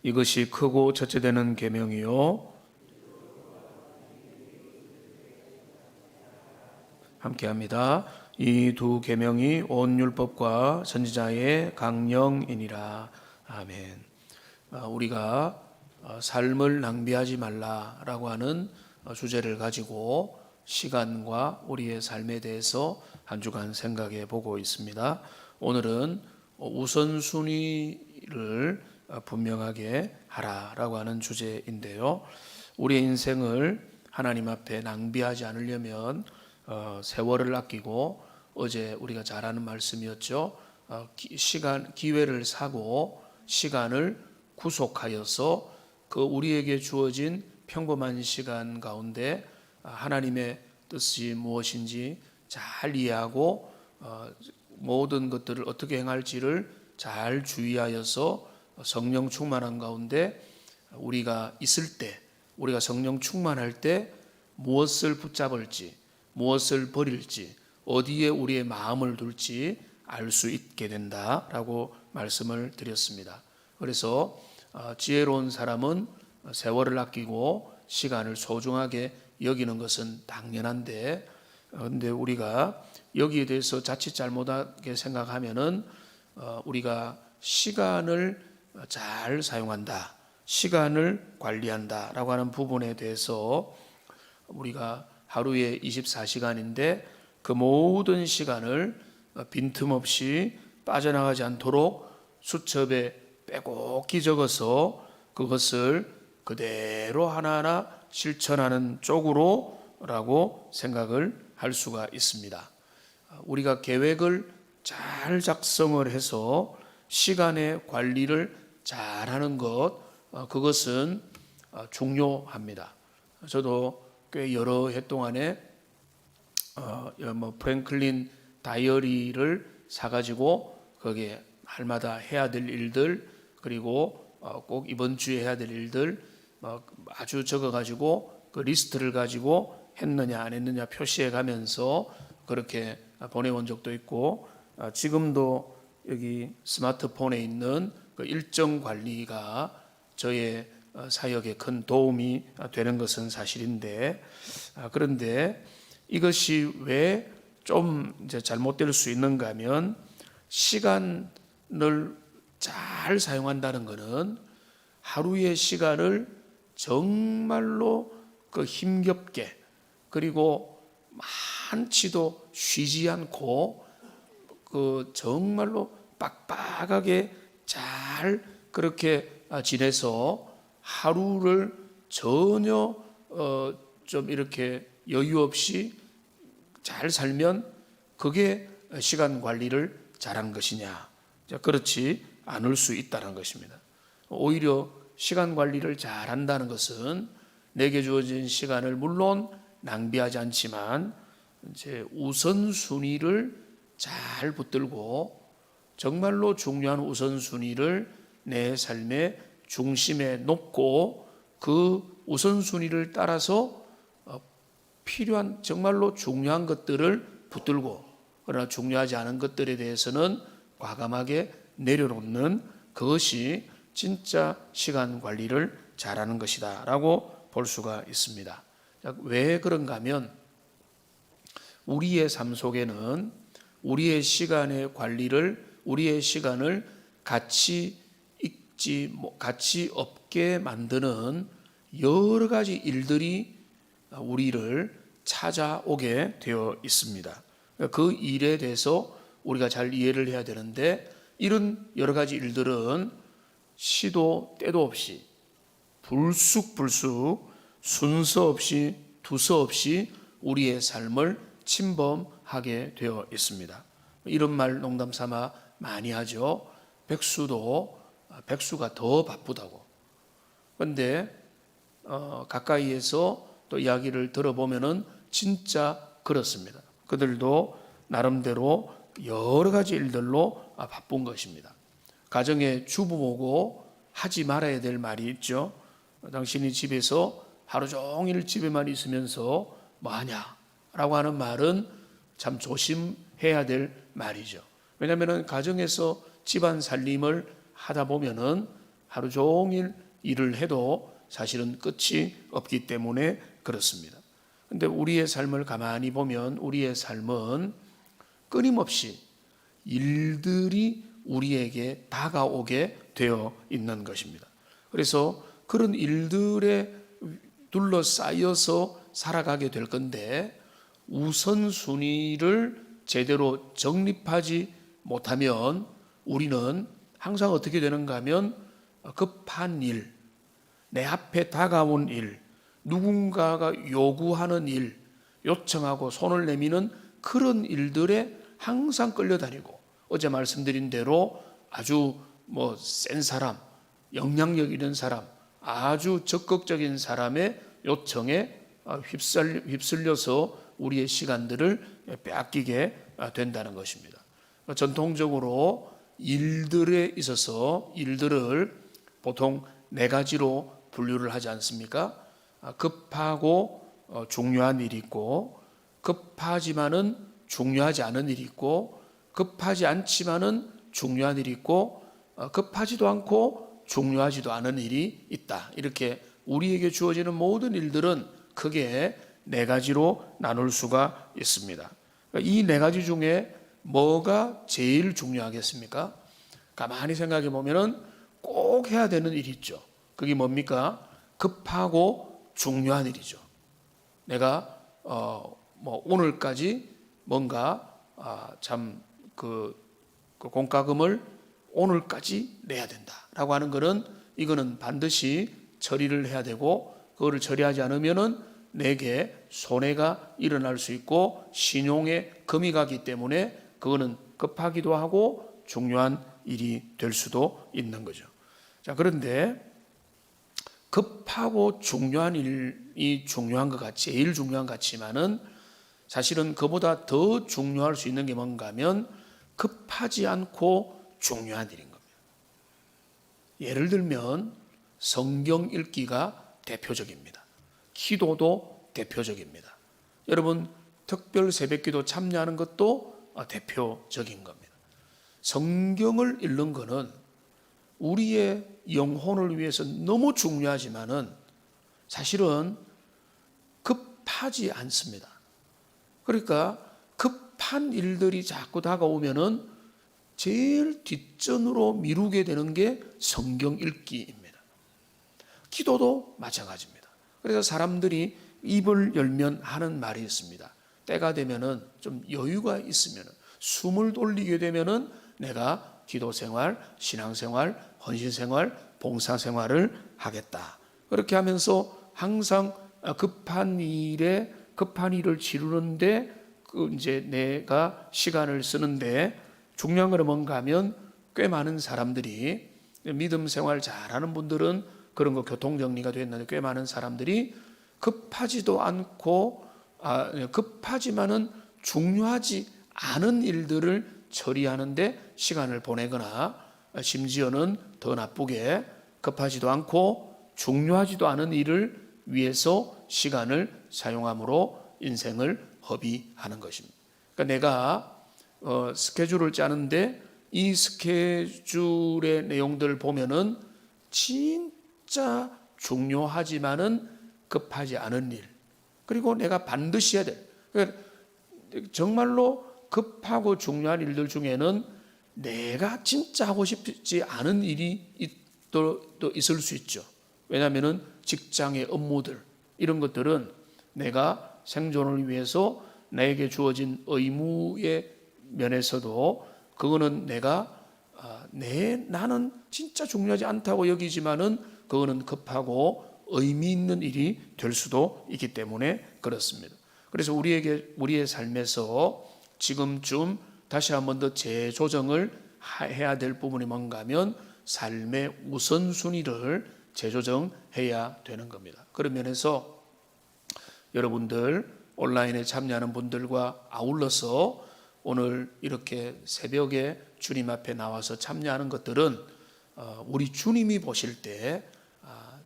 이것이 크고 첫째 되는 계명이요. 함께합니다. 이 두 계명이 온 율법과 선지자의 강령이니라. 아멘. 우리가 삶을 낭비하지 말라라고 하는 주제를 가지고 시간과 우리의 삶에 대해서 한 주간 생각해 보고 있습니다. 오늘은 우선순위를 분명하게 하라라고 하는 주제인데요. 우리의 인생을 하나님 앞에 낭비하지 않으려면 세월을 아끼고, 어제 우리가 잘 아는 말씀이었죠. 기회를 사고 시간을 구속하여서 그 우리에게 주어진 평범한 시간 가운데 하나님의 뜻이 무엇인지 잘 이해하고 모든 것들을 어떻게 행할지를 잘 주의하여서 성령 충만한 가운데 우리가 있을 때, 우리가 성령 충만할 때 무엇을 붙잡을지, 무엇을 버릴지, 어디에 우리의 마음을 둘지 알 수 있게 된다라고 말씀을 드렸습니다. 그래서 지혜로운 사람은 세월을 아끼고 시간을 소중하게 여기는 것은 당연한데, 근데 우리가 여기에 대해서 자칫 잘못하게 생각하면은 우리가 시간을 잘 사용한다, 시간을 관리한다라고 하는 부분에 대해서 우리가 하루에 24시간인데 그 모든 시간을 빈틈없이 빠져나가지 않도록 수첩에 빼곡히 적어서 그것을 그대로 하나하나 실천하는 쪽으로라고 생각을 할 수가 있습니다. 우리가 계획을 잘 작성을 해서 시간의 관리를 잘하는 것, 그것은 중요합니다. 저도 꽤 여러 해 동안에 프랭클린 다이어리를 사가지고 거기에 날마다 해야 될 일들, 그리고 꼭 이번 주에 해야 될 일들 아주 적어가지고 그 리스트를 가지고 했느냐 안 했느냐 표시해 가면서 그렇게 보내온 적도 있고, 지금도 여기 스마트폰에 있는 그 일정 관리가 저의 사역에 큰 도움이 되는 것은 사실인데, 그런데 이것이 왜 좀 이제 잘못될 수 있는가 하면, 시간을 잘 사용한다는 것은 하루의 시간을 정말로 그 힘겹게, 그리고 많지도 쉬지 않고 그 정말로 빡빡하게 잘 그렇게 지내서 하루를 전혀 좀 이렇게 여유 없이 잘 살면 그게 시간 관리를 잘한 것이냐? 그렇지 않을 수 있다는 것입니다. 오히려 시간 관리를 잘한다는 것은 내게 주어진 시간을 물론 낭비하지 않지만 이제 우선순위를 잘 붙들고 정말로 중요한 우선순위를 내 삶의 중심에 놓고 그 우선순위를 따라서 필요한 정말로 중요한 것들을 붙들고, 그러나 중요하지 않은 것들에 대해서는 과감하게 내려놓는, 그것이 진짜 시간 관리를 잘하는 것이다 라고 볼 수가 있습니다. 왜 그런가 하면 우리의 삶 속에는 우리의 시간의 관리를, 우리의 시간을 가치 없게 만드는 여러 가지 일들이 우리를 찾아오게 되어 있습니다. 그 일에 대해서 우리가 잘 이해를 해야 되는데, 이런 여러 가지 일들은 시도 때도 없이 불쑥불쑥 순서 없이 두서 없이 우리의 삶을 침범하게 되어 있습니다. 이런 말 농담 삼아 많이 하죠. 백수가 더 바쁘다고. 그런데 가까이에서 또 이야기를 들어보면은 진짜 그렇습니다. 그들도 나름대로 여러 가지 일들로 바쁜 것입니다. 가정의 주부보고 하지 말아야 될 말이 있죠. 당신이 집에서 하루 종일 집에만 있으면서 뭐하냐 라고 하는 말은 참 조심해야 될 말이죠. 왜냐하면 가정에서 집안 살림을 하다 보면은 하루 종일 일을 해도 사실은 끝이 없기 때문에 그렇습니다. 근데 우리의 삶을 가만히 보면 우리의 삶은 끊임없이 일들이 우리에게 다가오게 되어 있는 것입니다. 그래서 그런 일들에 둘러싸여서 살아가게 될 건데 우선순위를 제대로 정립하지 못하면 우리는 항상 어떻게 되는가 하면 급한 일, 내 앞에 다가온 일, 누군가가 요구하는 일, 요청하고 손을 내미는 그런 일들에 항상 끌려다니고 어제 말씀드린 대로 아주 센 사람, 영향력 있는 사람, 아주 적극적인 사람의 요청에 휩쓸려서 우리의 시간들을 빼앗기게 된다는 것입니다. 전통적으로 일들에 있어서 일들을 보통 네 가지로 분류를 하지 않습니까? 급하고 중요한 일이 있고, 급하지만은 중요하지 않은 일이 있고, 급하지 않지만은 중요한 일이 있고, 급하지도 않고 중요하지도 않은 일이 있다. 이렇게 우리에게 주어지는 모든 일들은 크게 네 가지로 나눌 수가 있습니다. 이 네 가지 중에 뭐가 제일 중요하겠습니까? 가만히 생각해 보면은 꼭 해야 되는 일이 있죠. 그게 뭡니까? 급하고 중요한 일이죠. 내가 오늘까지 뭔가 그 공과금을 오늘까지 내야 된다라고 하는 것은 이거는 반드시 처리를 해야 되고 그거를 처리하지 않으면은 내게 손해가 일어날 수 있고 신용에 금이 가기 때문에 그거는 급하기도 하고 중요한 일이 될 수도 있는 거죠. 자, 그런데 급하고 중요한 일이 중요한 것 같이 제일 중요한 것 같지만은 사실은 그보다 더 중요할 수 있는 게 뭔가 하면 급하지 않고 중요한 일인 겁니다. 예를 들면 성경 읽기가 대표적입니다. 기도도 대표적입니다. 여러분 특별 새벽기도 참여하는 것도 대표적인 겁니다. 성경을 읽는 것은 우리의 영혼을 위해서 너무 중요하지만은 사실은 급하지 않습니다. 그러니까 급한 일들이 자꾸 다가오면은 제일 뒷전으로 미루게 되는 게 성경 읽기입니다. 기도도 마찬가지입니다. 그래서 사람들이 입을 열면 하는 말이 있습니다. 때가 되면은 좀 여유가 있으면은 숨을 돌리게 되면은 내가 기도 생활, 신앙 생활, 헌신 생활, 봉사 생활을 하겠다. 그렇게 하면서 항상 급한 일을 치르는데 이제 내가 시간을 쓰는데 중요한 건 뭔가 하면 꽤 많은 사람들이 믿음 생활 잘하는 분들은 그런 거 교통 정리가 됐는데 꽤 많은 사람들이 급하지도 않고 급하지만은 중요하지 않은 일들을 처리하는데 시간을 보내거나 심지어는 더 나쁘게 급하지도 않고 중요하지도 않은 일을 위해서 시간을 사용함으로 인생을 허비하는 것입니다. 그러니까 내가 스케줄을 짜는데 이 스케줄의 내용들을 보면은 진짜 중요하지만은 급하지 않은 일 그리고 내가 반드시 해야 될 그러니까 정말로 급하고 중요한 일들 중에는 내가 진짜 하고 싶지 않은 일이 또 있을 수 있죠. 왜냐하면은 직장의 업무들 이런 것들은 내가 생존을 위해서 나에게 주어진 의무의 면에서도 그거는 내가 나는 진짜 중요하지 않다고 여기지만은 그거는 급하고 의미 있는 일이 될 수도 있기 때문에 그렇습니다. 그래서 우리의 삶에서 지금쯤 다시 한 번 더 재조정을 해야 될 부분이 뭔가 하면 삶의 우선순위를 재조정해야 되는 겁니다. 그런 면에서 여러분들 온라인에 참여하는 분들과 아울러서 오늘 이렇게 새벽에 주님 앞에 나와서 참여하는 것들은 우리 주님이 보실 때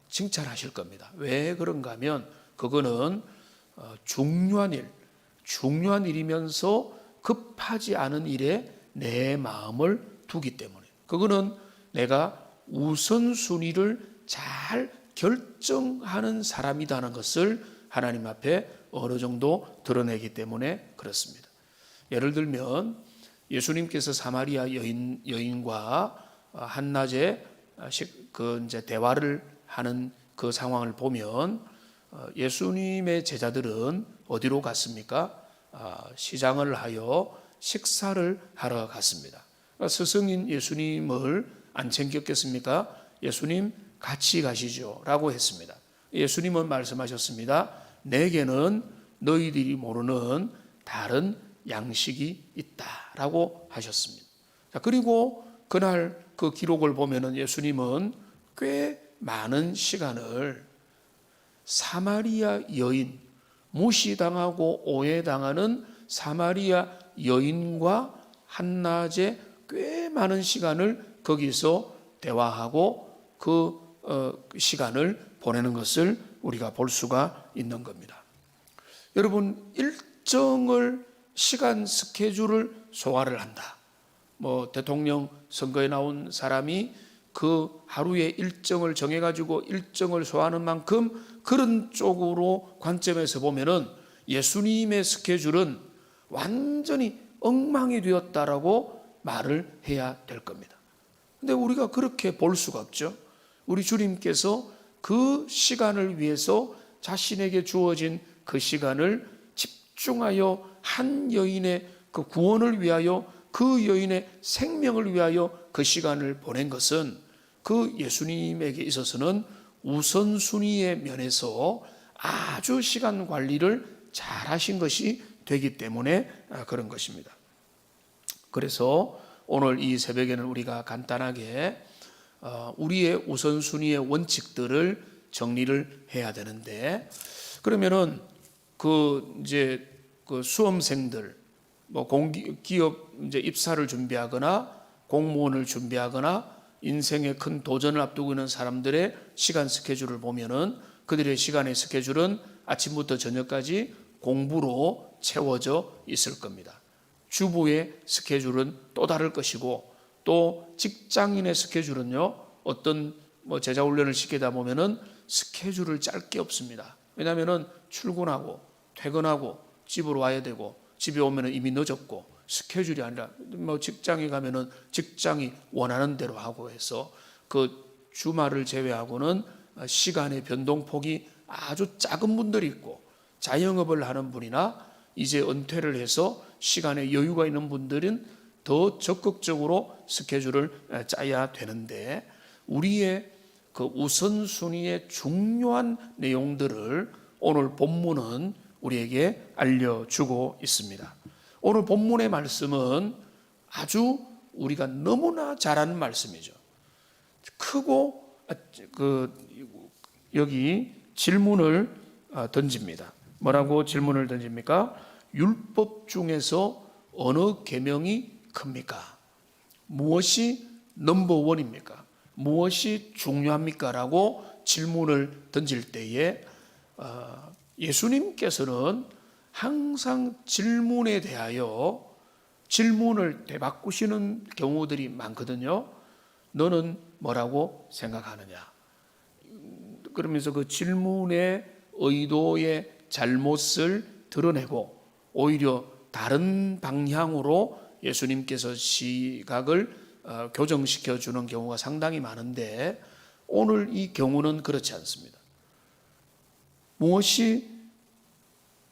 칭찬하실 겁니다. 왜 그런가 하면 그거는 중요한 일이면서 급하지 않은 일에 내 마음을 두기 때문에 그거는 내가 우선순위를 잘 결정하는 사람이라는 것을 하나님 앞에 어느 정도 드러내기 때문에 그렇습니다. 예를 들면 예수님께서 사마리아 여인과 한낮에 이제 대화를 하는 그 상황을 보면 예수님의 제자들은 어디로 갔습니까? 시장을 하여 식사를 하러 갔습니다. 스승인 예수님을 안 챙겼겠습니까? 예수님 같이 가시죠 라고 했습니다. 예수님은 말씀하셨습니다. 내게는 너희들이 모르는 다른 양식이 있다라고 하셨습니다. 그리고 그날 그 기록을 보면은 예수님은 꽤 많은 시간을 사마리아 여인, 무시당하고 오해당하는 사마리아 여인과 한낮에 꽤 많은 시간을 거기서 대화하고 그 시간을 보내는 것을 우리가 볼 수가 있는 겁니다. 여러분, 일정을 시간 스케줄을 소화를 한다. 대통령 선거에 나온 사람이 그 하루의 일정을 정해가지고 일정을 소화하는 만큼 그런 쪽으로 관점에서 보면은 예수님의 스케줄은 완전히 엉망이 되었다라고 말을 해야 될 겁니다. 근데 우리가 그렇게 볼 수가 없죠. 우리 주님께서 그 시간을 위해서 자신에게 주어진 그 시간을 집중하여 한 여인의 그 구원을 위하여 그 여인의 생명을 위하여 그 시간을 보낸 것은 그 예수님에게 있어서는 우선순위의 면에서 아주 시간 관리를 잘 하신 것이 되기 때문에 그런 것입니다. 그래서 오늘 이 새벽에는 우리가 간단하게 우리의 우선순위의 원칙들을 정리를 해야 되는데, 그러면은 이제 수험생들, 기업 이제 입사를 준비하거나 공무원을 준비하거나 인생의 큰 도전을 앞두고 있는 사람들의 시간 스케줄을 보면은 그들의 시간의 스케줄은 아침부터 저녁까지 공부로 채워져 있을 겁니다. 주부의 스케줄은 또 다를 것이고, 또 직장인의 스케줄은요, 어떤 제자 훈련을 시키다 보면은 스케줄을 짤 게 없습니다. 왜냐하면은 출근하고 퇴근하고 집으로 와야 되고, 집에 오면은 이미 늦었고, 스케줄이 아니라 직장에 가면은 직장이 원하는 대로 하고 해서 그 주말을 제외하고는 시간의 변동폭이 아주 작은 분들이 있고, 자영업을 하는 분이나 이제 은퇴를 해서 시간에 여유가 있는 분들은 더 적극적으로 스케줄을 짜야 되는데, 우리의 그 우선순위의 중요한 내용들을 오늘 본문은 우리에게 알려주고 있습니다. 오늘 본문의 말씀은 아주 우리가 너무나 잘 아는 말씀이죠. 크고 여기 질문을 던집니다. 뭐라고 질문을 던집니까? 율법 중에서 어느 계명이 큽니까? 무엇이 넘버원입니까? 무엇이 중요합니까? 라고 질문을 던질 때에 예수님께서는 항상 질문에 대하여 질문을 되바꾸시는 경우들이 많거든요. 너는 뭐라고 생각하느냐? 그러면서 그 질문의 의도의 잘못을 드러내고 오히려 다른 방향으로 예수님께서 시각을 교정시켜 주는 경우가 상당히 많은데, 오늘 이 경우는 그렇지 않습니다. 무엇이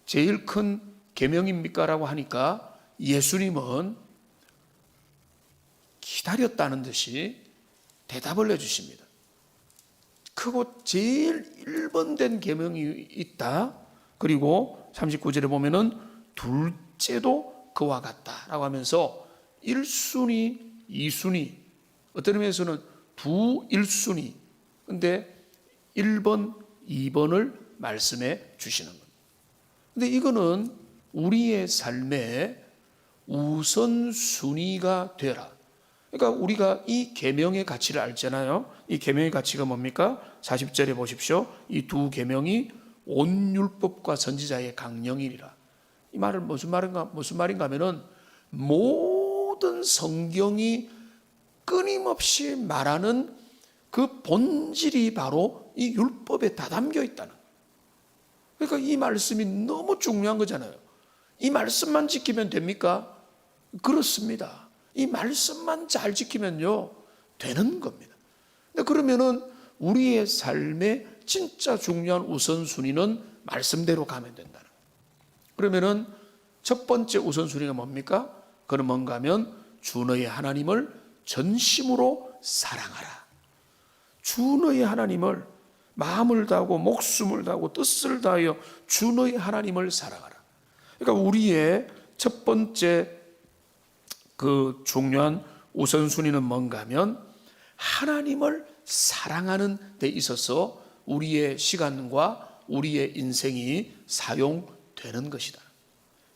제일 큰 계명입니까? 라고 하니까 예수님은 기다렸다는 듯이 대답을 해주십니다. 크고 제일 1번된 계명이 있다. 그리고 39절에 보면은 둘째도 그와 같다라고 하면서 1순위, 2순위, 어떤 의미에서는 두 1순위, 근데 1번, 2번을 말씀해 주시는 겁니다. 근데 이거는 우리의 삶의 우선순위가 되라. 그러니까 우리가 이 계명의 가치를 알잖아요. 이 계명의 가치가 뭡니까? 40절에 보십시오. 이 두 계명이 온 율법과 선지자의 강령이니라. 이 말은 무슨 말인가 하면은 모든 성경이 끊임없이 말하는 그 본질이 바로 이 율법에 다 담겨 있다는 거예요. 그러니까 이 말씀이 너무 중요한 거잖아요. 이 말씀만 지키면 됩니까? 그렇습니다. 이 말씀만 잘 지키면요 되는 겁니다. 근데 그러면은 우리의 삶의 진짜 중요한 우선순위는 말씀대로 가면 된다는 거예요. 그러면은 첫 번째 우선순위가 뭡니까? 그건 뭔가 하면 주 너의 하나님을 전심으로 사랑하라. 주 너의 하나님을 마음을 다하고 목숨을 다하고 뜻을 다하여 주 너의 하나님을 사랑하라. 그러니까 우리의 첫 번째 그 중요한 우선순위는 뭔가 하면 하나님을 사랑하는 데 있어서 우리의 시간과 우리의 인생이 사용되는 것이다.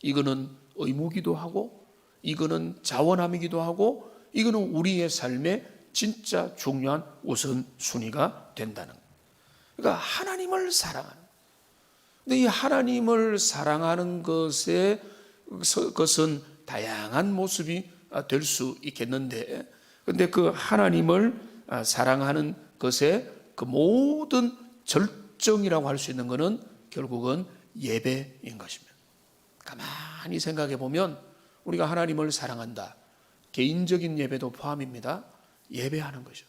이거는 의무기도 하고 이거는 자원함이기도 하고 이거는 우리의 삶의 진짜 중요한 우선순위가 된다는 거예요. 그러니까 하나님을 사랑하는. 근데 이 하나님을 사랑하는 것은 다양한 모습이 될 수 있겠는데, 근데 그 하나님을 사랑하는 것의 그 모든 절정이라고 할 수 있는 것은 결국은 예배인 것입니다. 가만히 생각해 보면 우리가 하나님을 사랑한다. 개인적인 예배도 포함입니다. 예배하는 거죠.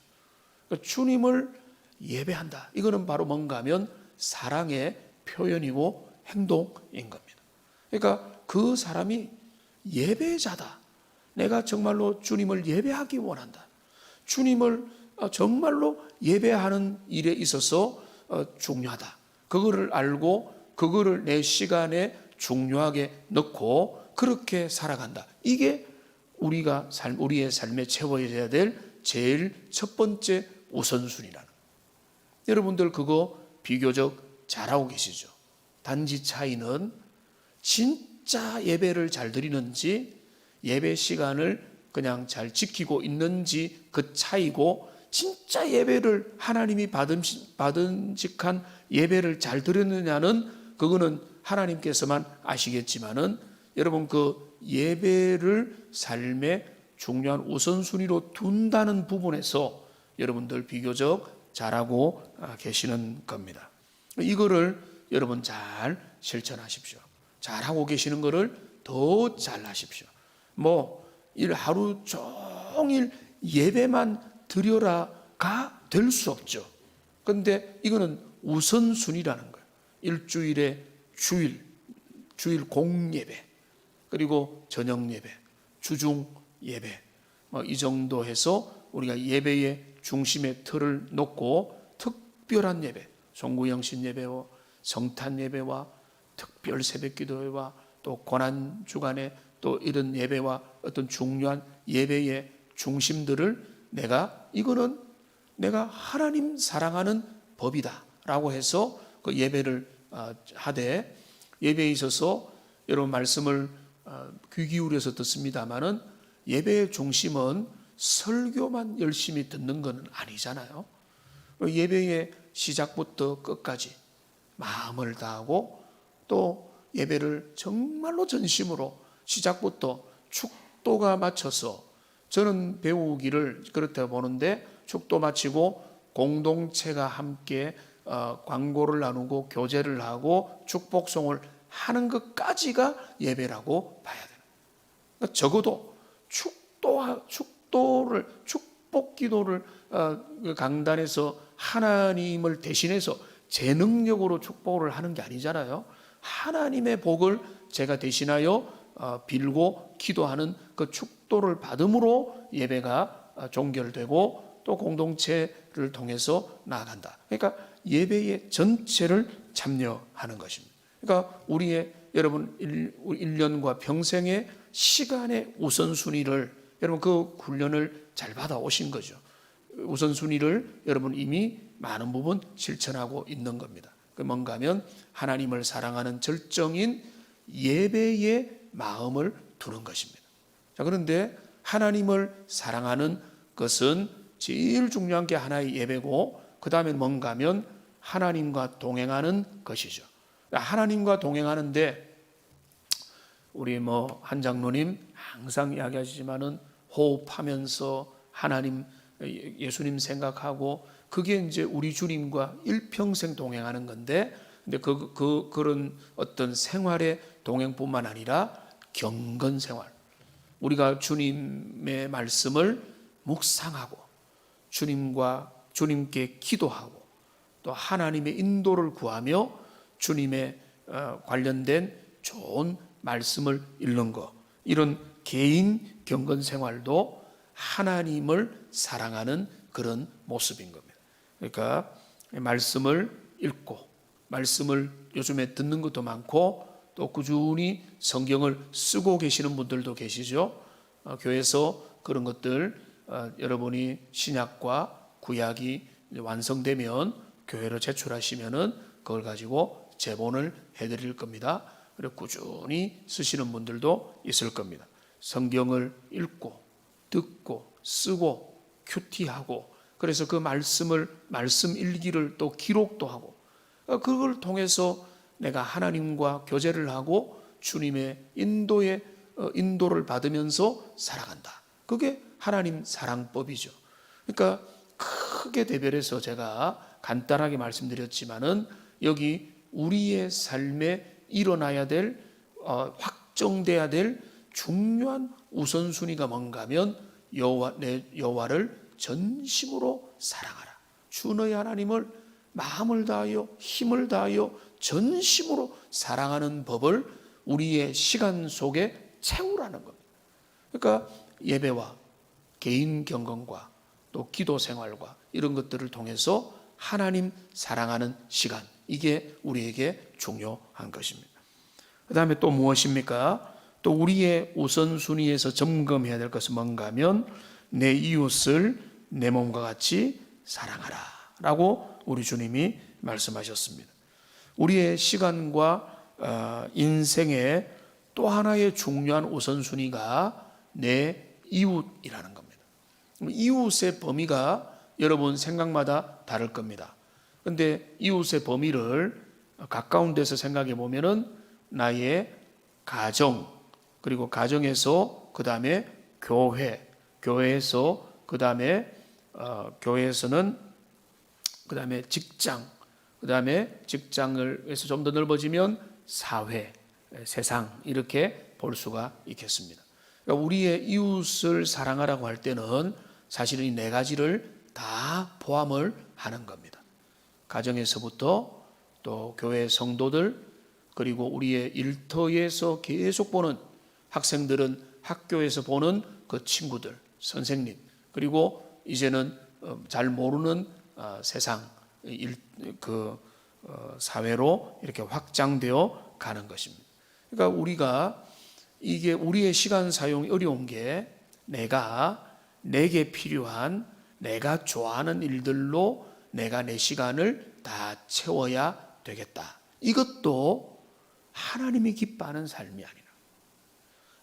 그러니까 주님을 예배한다. 이거는 바로 뭔가 하면 사랑의 표현이고 행동인 겁니다. 그러니까 그 사람이 예배자다. 내가 정말로 주님을 예배하기 원한다. 주님을 정말로 예배하는 일에 있어서 중요하다. 그거를 알고 그거를 내 시간에 중요하게 넣고 그렇게 살아간다. 이게 우리의 삶에 채워져야 될 제일 첫 번째 우선순위라는 거예요. 여러분들 그거 비교적 잘하고 계시죠? 단지 차이는 진짜 예배를 잘 드리는지 예배 시간을 그냥 잘 지키고 있는지 그 차이고, 진짜 예배를 하나님이 받은직한 예배를 잘 드렸느냐는 그거는 하나님께서만 아시겠지만은 여러분 그 예배를 삶의 중요한 우선순위로 둔다는 부분에서 여러분들 비교적 잘하고 계시는 겁니다. 이거를 여러분 잘 실천하십시오. 잘하고 계시는 거를 더 잘하십시오. 하루 종일 예배만 드려라가 될 수 없죠. 그런데 이거는 우선순위라는 거예요. 일주일에 주일 공예배, 그리고 저녁 예배, 주중 예배, 이 정도 해서 우리가 예배의 중심의 틀을 놓고 특별한 예배, 송구영신 예배와 성탄 예배와 특별 새벽기도회와 또 고난 주간에 또 이런 예배와 어떤 중요한 예배의 중심들을 이거는 내가 하나님 사랑하는 법이다라고 해서 그 예배를 하되, 예배에 있어서 여러분 말씀을 귀 기울여서 듣습니다마는 예배의 중심은 설교만 열심히 듣는 건 아니잖아요. 예배의 시작부터 끝까지 마음을 다하고 또 예배를 정말로 전심으로 시작부터 축도가 맞춰서, 저는 배우기를 그렇다고 보는데 축도 마치고 공동체가 함께 광고를 나누고 교제를 하고 축복송을 하는 것까지가 예배라고 봐야 돼요. 그러니까 적어도 축복 기도를 강단에서 하나님을 대신해서 제 능력으로 축복을 하는 게 아니잖아요. 하나님의 복을 제가 대신하여 빌고 기도하는 그 축도를 받음으로 예배가 종결되고 또 공동체를 통해서 나아간다. 그러니까 예배의 전체를 참여하는 것입니다. 그러니까 여러분 1년과 평생의 시간의 우선순위를 여러분 그 훈련을 잘 받아오신 거죠. 우선순위를 여러분 이미 많은 부분 실천하고 있는 겁니다. 그 뭔가 하면 하나님을 사랑하는 절정인 예배의 마음을 두는 것입니다. 자, 그런데 하나님을 사랑하는 것은 제일 중요한 게 하나의 예배고, 그 다음에 뭔가 하면 하나님과 동행하는 것이죠. 하나님과 동행하는데 우리 한 장로님 항상 이야기하시지만은 호흡하면서 하나님 예수님 생각하고 그게 이제 우리 주님과 일평생 동행하는 건데, 근데 그런 어떤 생활의 동행뿐만 아니라 경건 생활, 우리가 주님의 말씀을 묵상하고 주님께 기도하고 또 하나님의 인도를 구하며 주님의 관련된 좋은 말씀을 읽는 것, 이런 개인 경건 생활도 하나님을 사랑하는 그런 모습인 겁니다. 그러니까 말씀을 읽고 말씀을 요즘에 듣는 것도 많고 또 꾸준히 성경을 쓰고 계시는 분들도 계시죠. 교회에서 그런 것들 여러분이 신약과 구약이 완성되면 교회로 제출하시면은 그걸 가지고 제본을 해드릴 겁니다. 그리고 꾸준히 쓰시는 분들도 있을 겁니다. 성경을 읽고 듣고 쓰고 큐티하고, 그래서 그 말씀 일기를 또 기록도 하고, 그걸 통해서 내가 하나님과 교제를 하고 주님의 인도를 받으면서 살아간다. 그게 하나님 사랑법이죠. 그러니까 크게 대별해서 제가 간단하게 말씀드렸지만은 여기 우리의 삶에 일어나야 될 확정돼야 될 중요한 우선순위가 뭔가 하면 내 여호와를 전심으로 사랑하라. 주 너희 하나님을 마음을 다하여 힘을 다하여 전심으로 사랑하는 법을 우리의 시간 속에 채우라는 겁니다. 그러니까 예배와 개인 경건과 또 기도 생활과 이런 것들을 통해서 하나님 사랑하는 시간, 이게 우리에게 중요한 것입니다. 그 다음에 또 무엇입니까? 또 우리의 우선순위에서 점검해야 될 것은 뭔가 하면 내 이웃을 내 몸과 같이 사랑하라 라고 우리 주님이 말씀하셨습니다. 우리의 시간과 인생의 또 하나의 중요한 우선순위가 내 이웃이라는 겁니다. 이웃의 범위가 여러분 생각마다 다를 겁니다. 그런데 이웃의 범위를 가까운 데서 생각해 보면은 나의 가정, 그리고 가정에서 그 다음에 교회에서 그 다음에 교회에서는 그 다음에 직장, 그 다음에 직장을 해서 좀 더 넓어지면 사회, 세상, 이렇게 볼 수가 있겠습니다. 그러니까 우리의 이웃을 사랑하라고 할 때는 사실은 이 네 가지를 다 포함을 하는 겁니다. 가정에서부터 또 교회 성도들, 그리고 우리의 일터에서 계속 보는 학생들은 학교에서 보는 그 친구들, 선생님, 그리고 이제는 잘 모르는 세상, 사회로 이렇게 확장되어 가는 것입니다. 그러니까 우리가 이게 우리의 시간 사용이 어려운 게 내게 필요한 내가 좋아하는 일들로 내가 내 시간을 다 채워야 되겠다. 이것도 하나님이 기뻐하는 삶이 아니라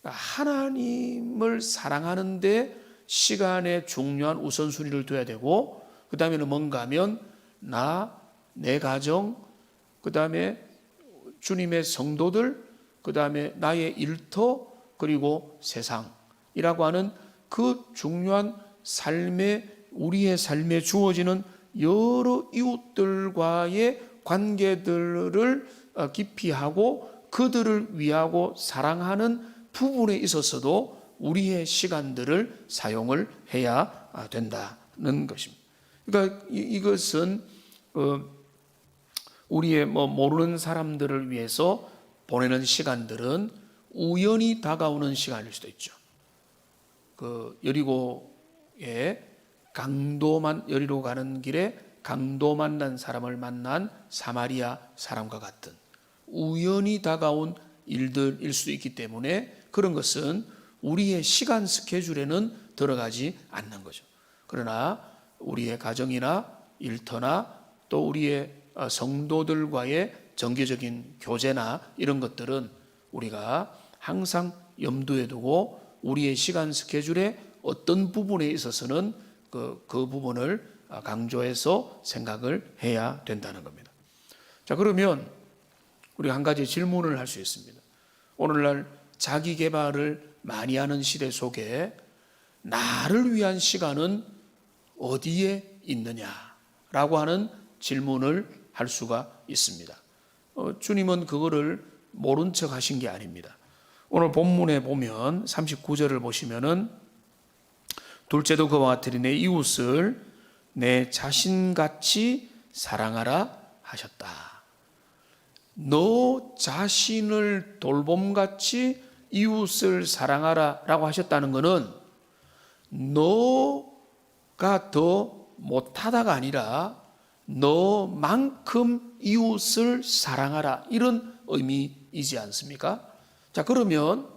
하나님을 사랑하는데 시간에 중요한 우선순위를 둬야 되고, 그 다음에는 뭔가 하면 내 가정, 그 다음에 주님의 성도들, 그 다음에 나의 일터, 그리고 세상이라고 하는 그 중요한 우리의 삶에 주어지는 여러 이웃들과의 관계들을 깊이 하고 그들을 위하고 사랑하는 부분에 있어서도 우리의 시간들을 사용을 해야 된다는 것입니다. 그러니까 이것은 우리의 모르는 사람들을 위해서 보내는 시간들은 우연히 다가오는 시간일 수도 있죠. 여리로 가는 길에 강도 만난 사람을 만난 사마리아 사람과 같은 우연히 다가온 일들일 수 있기 때문에 그런 것은 우리의 시간 스케줄에는 들어가지 않는 거죠. 그러나 우리의 가정이나 일터나 또 우리의 성도들과의 정기적인 교제나 이런 것들은 우리가 항상 염두에 두고 우리의 시간 스케줄에 어떤 부분에 있어서는 그 부분을 강조해서 생각을 해야 된다는 겁니다. 자, 그러면 우리가 한 가지 질문을 할 수 있습니다. 오늘날 자기 개발을 많이 하는 시대 속에 나를 위한 시간은 어디에 있느냐라고 하는 질문을 할 수가 있습니다. 주님은 그거를 모른 척 하신 게 아닙니다. 오늘 본문에 보면 39절을 보시면은 둘째도 그와 같으니 내 이웃을 내 자신같이 사랑하라 하셨다. 너 자신을 돌봄같이 이웃을 사랑하라 라고 하셨다는 것은 너가 더 못하다가 아니라 너만큼 이웃을 사랑하라, 이런 의미이지 않습니까? 자, 그러면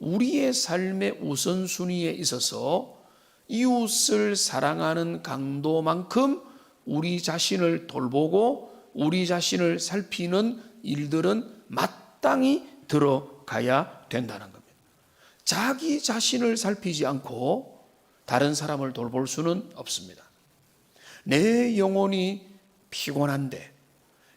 우리의 삶의 우선순위에 있어서 이웃을 사랑하는 강도만큼 우리 자신을 돌보고 우리 자신을 살피는 일들은 마땅히 들어가야 된다는 겁니다. 자기 자신을 살피지 않고 다른 사람을 돌볼 수는 없습니다. 내 영혼이 피곤한데,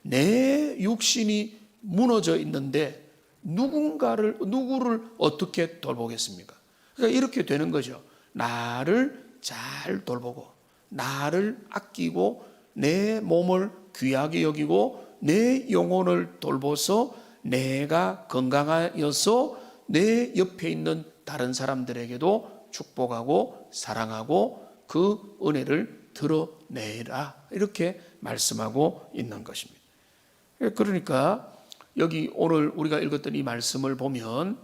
내 육신이 무너져 있는데 누구를 어떻게 돌보겠습니까? 그러니까 이렇게 되는 거죠. 나를 잘 돌보고 나를 아끼고 내 몸을 귀하게 여기고 내 영혼을 돌보서 내가 건강하여서 내 옆에 있는 다른 사람들에게도 축복하고 사랑하고 그 은혜를 드러내라, 이렇게 말씀하고 있는 것입니다. 그러니까 여기 오늘 우리가 읽었던 이 말씀을 보면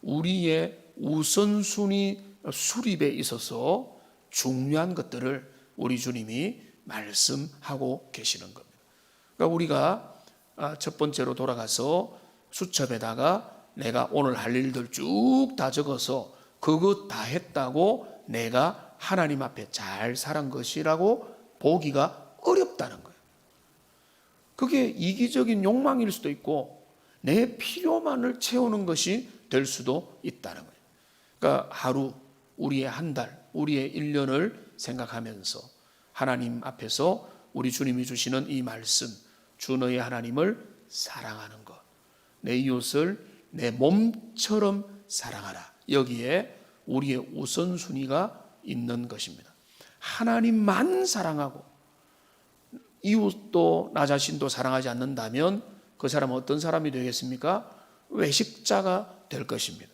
우리의 우선순위 수립에 있어서 중요한 것들을 우리 주님이 말씀하고 계시는 겁니다. 그러니까 우리가 첫 번째로 돌아가서 수첩에다가 내가 오늘 할 일들 쭉 다 적어서 그것 다 했다고 내가 하나님 앞에 잘 살은 것이라고 보기가 어렵다는 거예요. 그게 이기적인 욕망일 수도 있고 내 필요만을 채우는 것이 될 수도 있다는 거예요. 그러니까 하루, 우리의 한 달, 우리의 1년을 생각하면서 하나님 앞에서 우리 주님이 주시는 이 말씀, 주 너의 하나님을 사랑하는 것, 내 이웃을 내 몸처럼 사랑하라, 여기에 우리의 우선순위가 있는 것입니다. 하나님만 사랑하고 이웃도 나 자신도 사랑하지 않는다면 그 사람은 어떤 사람이 되겠습니까? 외식자가 될 것입니다.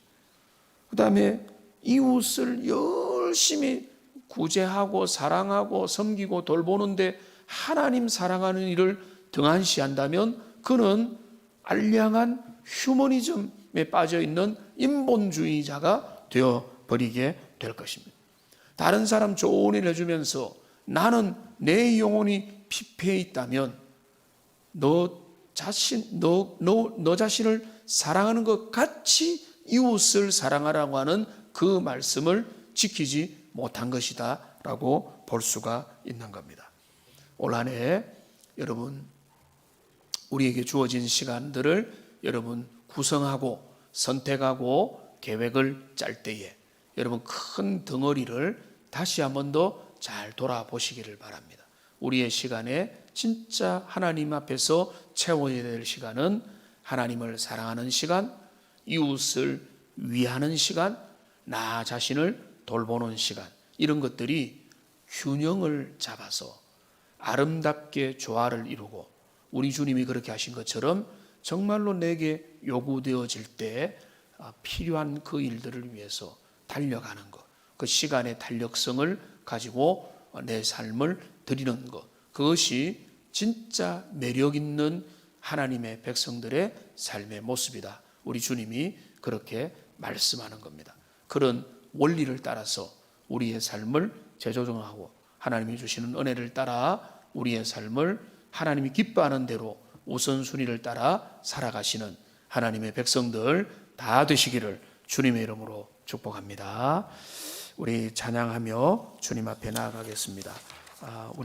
그 다음에 이웃을 열심히 구제하고 사랑하고 섬기고 돌보는데 하나님 사랑하는 일을 등한시한다면 그는 알량한 휴머니즘에 빠져있는 인본주의자가 되어버리게 될 것입니다. 다른 사람 좋은 일 해주면서 나는 내 영혼이 피폐해 있다면 너 자신을 사랑하는 것 같이 이웃을 사랑하라고 하는 그 말씀을 지키지 못한 것이다 라고 볼 수가 있는 겁니다. 올 한 해 여러분 우리에게 주어진 시간들을 여러분 구성하고 선택하고 계획을 짤 때에 여러분 큰 덩어리를 다시 한 번 더 잘 돌아보시기를 바랍니다. 우리의 시간에 진짜 하나님 앞에서 채워야 될 시간은 하나님을 사랑하는 시간, 이웃을 위하는 시간, 나 자신을 돌보는 시간, 이런 것들이 균형을 잡아서 아름답게 조화를 이루고 우리 주님이 그렇게 하신 것처럼 정말로 내게 요구되어질 때 필요한 그 일들을 위해서 달려가는 것, 그 시간의 탄력성을 가지고 내 삶을 드리는 것, 그것이 진짜 매력 있는 하나님의 백성들의 삶의 모습이다. 우리 주님이 그렇게 말씀하는 겁니다. 그런 원리를 따라서 우리의 삶을 재조정하고 하나님이 주시는 은혜를 따라 우리의 삶을 하나님이 기뻐하는 대로 우선순위를 따라 살아가시는 하나님의 백성들 다 되시기를 주님의 이름으로 축복합니다. 우리 찬양하며 주님 앞에 나아가겠습니다.